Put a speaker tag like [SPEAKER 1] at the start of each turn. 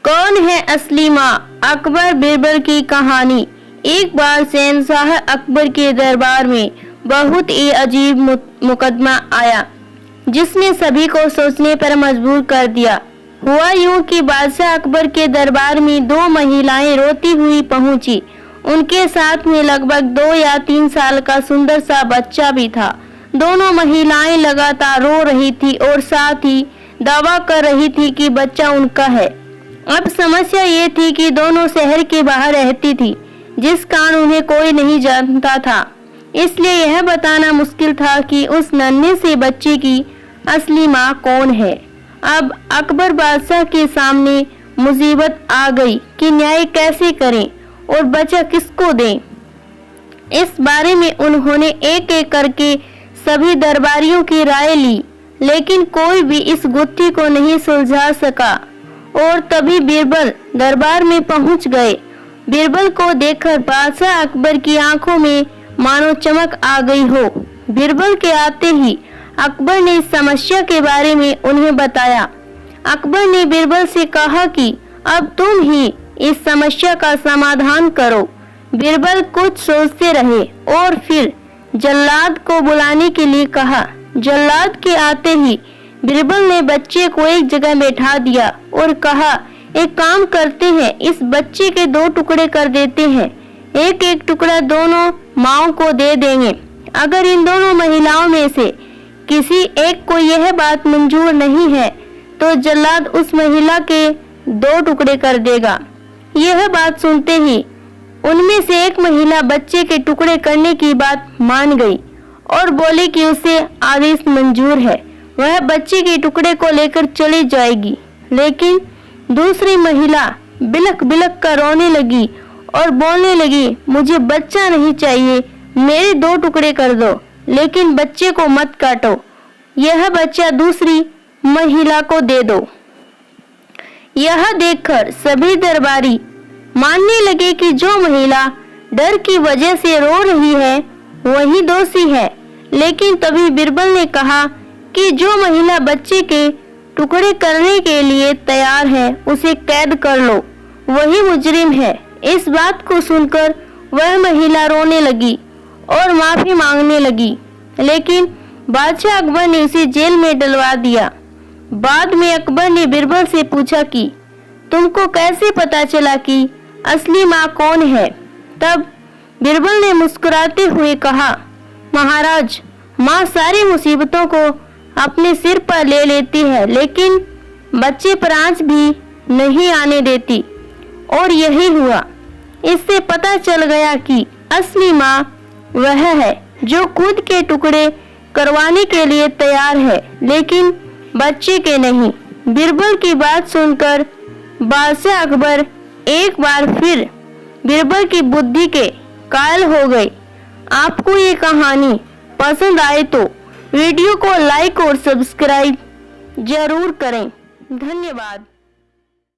[SPEAKER 1] कौन है असली माँ? अकबर बीरबल की कहानी। एक बार शहंशाह अकबर के दरबार में बहुत ही अजीब मुकदमा आया जिसने सभी को सोचने पर मजबूर कर दिया। हुआ यूं कि बादशाह अकबर के दरबार में दो महिलाएं रोती हुई पहुंची। उनके साथ में लगभग 2 या 3 साल का सुंदर सा बच्चा भी था। दोनों महिलाएं लगातार रो रही थी और साथ ही दावा कर रही थी कि बच्चा उनका है। अब समस्या ये थी कि दोनों शहर के बाहर रहती थी, जिस कारण उन्हें कोई नहीं जानता था। इसलिए यह बताना मुश्किल था कि उस नन्हे से बच्चे की असली माँ कौन है। अब अकबर बादशाह के सामने मुसीबत आ गई कि न्याय कैसे करें और बच्चा किसको दें। इस बारे में उन्होंने एक एक करके सभी दरबारियों की राय ली, लेकिन कोई भी इस गुत्थी को नहीं सुलझा सका। और तभी बीरबल दरबार में पहुंच गए। बीरबल को देखकर बादशाह अकबर की आंखों में मानो चमक आ गई हो। बीरबल के आते ही अकबर ने इस समस्या के बारे में उन्हें बताया। अकबर ने बीरबल से कहा कि अब तुम ही इस समस्या का समाधान करो। बीरबल कुछ सोचते रहे और फिर जल्लाद को बुलाने के लिए कहा। जल्लाद के आते ही बीरबल ने बच्चे को एक जगह बैठा दिया और कहा, एक काम करते हैं, इस बच्चे के 2 टुकड़े कर देते हैं। एक एक टुकड़ा दोनों माओं को दे देंगे। अगर इन दोनों महिलाओं में से किसी एक को यह बात मंजूर नहीं है तो जल्लाद उस महिला के 2 टुकड़े कर देगा। यह बात सुनते ही उनमें से एक महिला बच्चे के टुकड़े करने की बात मान गई और बोली कि उसे आदेश मंजूर है, वह बच्चे के टुकड़े को लेकर चली जाएगी। लेकिन दूसरी महिला बिलख बिलख कर रोने लगी और बोलने लगी, मुझे बच्चा नहीं चाहिए, मेरे 2 टुकड़े कर दो, लेकिन बच्चे को मत काटो। यह बच्चा दूसरी महिला को दे दो। यह देखकर सभी दरबारी मानने लगे कि जो महिला डर की वजह से रो रही है वही दोषी है। लेकिन तभी बीरबल ने कहा कि जो महिला बच्चे के टुकड़े करने के लिए तैयार है उसे कैद कर लो, वही मुजरिम है। इस बात को सुनकर वह महिला रोने लगी और माफी मांगने लगी, लेकिन बादशाह अकबर ने उसे जेल में डलवा दिया। बाद में अकबर ने बीरबल से पूछा कि तुमको कैसे पता चला कि असली माँ कौन है? तब बीरबल ने मुस्कुराते हुए कहा, महाराज, माँ सारी मुसीबतों को अपने सिर पर ले लेती है, लेकिन बच्चे पर आंच भी नहीं आने देती। और यही हुआ। इससे पता चल गया कि असली माँ वह है जो खुद के टुकड़े करवाने के लिए तैयार है, लेकिन बच्चे के नहीं। बीरबल की बात सुनकर बादशाह अकबर एक बार फिर बीरबल की बुद्धि के कायल हो गए। आपको ये कहानी पसंद आए तो वीडियो को लाइक और सब्सक्राइब जरूर करें। धन्यवाद।